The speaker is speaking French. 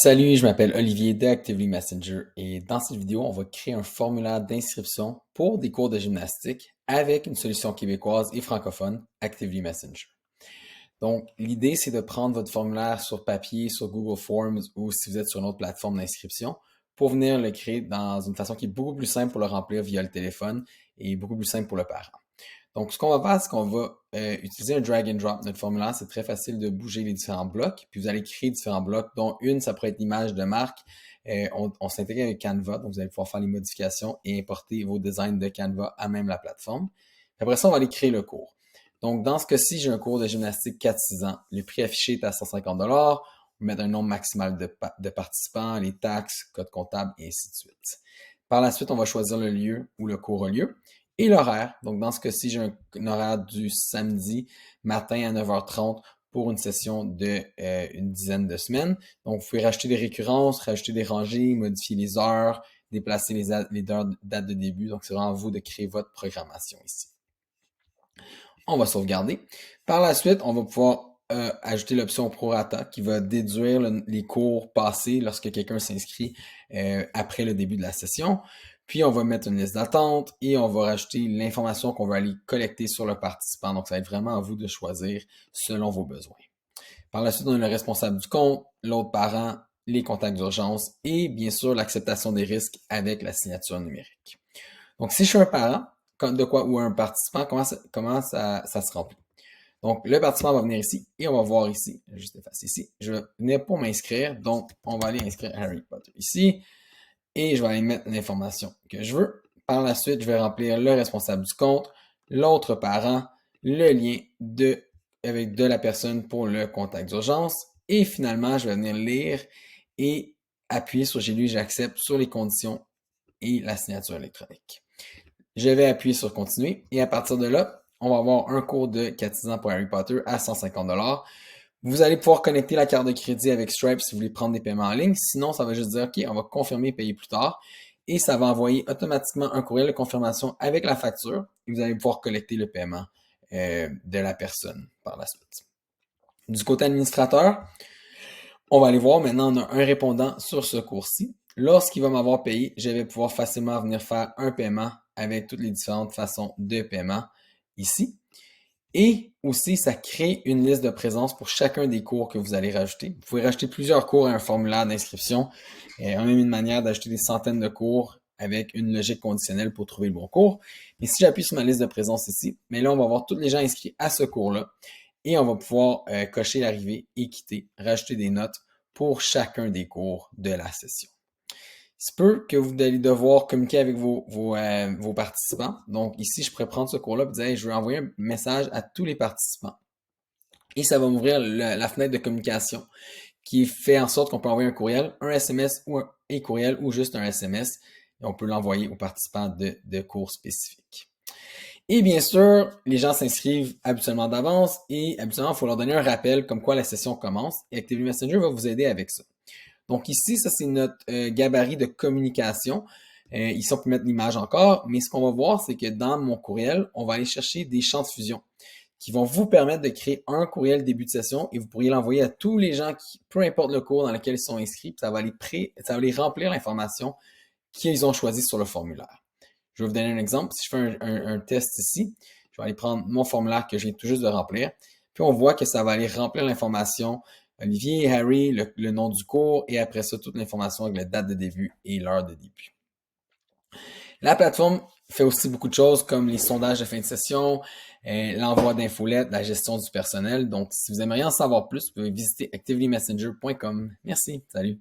Salut, je m'appelle Olivier de Actively Messenger et dans cette vidéo, on va créer un formulaire d'inscription pour des cours de gymnastique avec une solution québécoise et francophone, Actively Messenger. Donc, l'idée, c'est de prendre votre formulaire sur papier, sur Google Forms ou si vous êtes sur une autre plateforme d'inscription pour venir le créer dans une façon qui est beaucoup plus simple pour le remplir via le téléphone et beaucoup plus simple pour le parent. Donc, ce qu'on va faire, c'est qu'on va utiliser un drag and drop. Notre formulaire, c'est très facile de bouger les différents blocs. Puis vous allez créer différents blocs, dont une, ça pourrait être l'image de marque. On s'intègre avec Canva, donc vous allez pouvoir faire les modifications et importer vos designs de Canva à même la plateforme. Après ça, on va aller créer le cours. Donc, dans ce cas-ci, j'ai un cours de gymnastique 4-6 ans. Le prix affiché est à 150 $. On va mettre un nombre maximal de participants, les taxes, code comptable, et ainsi de suite. Par la suite, on va choisir le lieu où le cours a lieu et l'horaire. Donc, dans ce cas-ci, j'ai un horaire du samedi matin à 9h30 pour une session de une dizaine de semaines. Donc, vous pouvez rajouter des récurrences, rajouter des rangées, modifier les heures, déplacer les dates de début. Donc, c'est vraiment à vous de créer votre programmation ici. On va sauvegarder. Par la suite, on va pouvoir ajouter l'option prorata qui va déduire les cours passés lorsque quelqu'un s'inscrit après le début de la session. Puis, on va mettre une liste d'attente et on va rajouter l'information qu'on va aller collecter sur le participant. Donc, ça va être vraiment à vous de choisir selon vos besoins. Par la suite, on a le responsable du compte, l'autre parent, les contacts d'urgence et bien sûr l'acceptation des risques avec la signature numérique. Donc, si je suis un parent ou un participant, comment ça se remplit? Donc, le participant va venir ici et on va voir ici, je vais juste effacer ici, je vais venir pour m'inscrire. Donc, on va aller inscrire Harry Potter ici et je vais aller mettre l'information que je veux. Par la suite, je vais remplir le responsable du compte, l'autre parent, le lien avec de la personne pour le contact d'urgence et finalement, je vais venir lire et appuyer sur j'ai lu, j'accepte sur les conditions et la signature électronique. Je vais appuyer sur continuer et à partir de là, on va avoir un cours de 4 ans pour Harry Potter à 150 $. Vous allez pouvoir connecter la carte de crédit avec Stripe si vous voulez prendre des paiements en ligne. Sinon, ça va juste dire, OK, on va confirmer et payer plus tard. Et ça va envoyer automatiquement un courriel de confirmation avec la facture. Et vous allez pouvoir collecter le paiement de la personne par la suite. Du côté administrateur, on va aller voir maintenant, on a un répondant sur ce cours-ci. Lorsqu'il va m'avoir payé, je vais pouvoir facilement venir faire un paiement avec toutes les différentes façons de paiement ici. Et aussi, ça crée une liste de présence pour chacun des cours que vous allez rajouter. Vous pouvez rajouter plusieurs cours à un formulaire d'inscription. On a même une manière d'ajouter des centaines de cours avec une logique conditionnelle pour trouver le bon cours. Et si j'appuie sur ma liste de présence ici, mais là, on va voir tous les gens inscrits à ce cours-là. Et on va pouvoir cocher l'arrivée et quitter, rajouter des notes pour chacun des cours de la session. Il se peut que vous allez devoir communiquer avec vos participants. Donc ici, je pourrais prendre ce cours-là et dire hey, je veux envoyer un message à tous les participants. Et ça va m'ouvrir la fenêtre de communication qui fait en sorte qu'on peut envoyer un courriel, un SMS ou un e-courriel ou juste un SMS. Et on peut l'envoyer aux participants de cours spécifiques. Et bien sûr, les gens s'inscrivent habituellement d'avance et habituellement, il faut leur donner un rappel comme quoi la session commence. Et Actively Messenger va vous aider avec ça. Donc ici, ça c'est notre gabarit de communication. Ici, on peut mettre l'image encore, mais ce qu'on va voir, c'est que dans mon courriel, on va aller chercher des champs de fusion qui vont vous permettre de créer un courriel début de session et vous pourriez l'envoyer à tous les gens qui, peu importe le cours dans lequel ils sont inscrits, ça va les remplir l'information qu'ils ont choisi sur le formulaire. Je vais vous donner un exemple. Si je fais un test ici, je vais aller prendre mon formulaire que je viens tout juste de remplir. Puis on voit que ça va aller remplir l'information Olivier et Harry, le nom du cours, et après ça, toute l'information avec la date de début et l'heure de début. La plateforme fait aussi beaucoup de choses comme les sondages de fin de session, l'envoi d'infolettes, la gestion du personnel. Donc, si vous aimeriez en savoir plus, vous pouvez visiter activitymessenger.com. Merci, salut!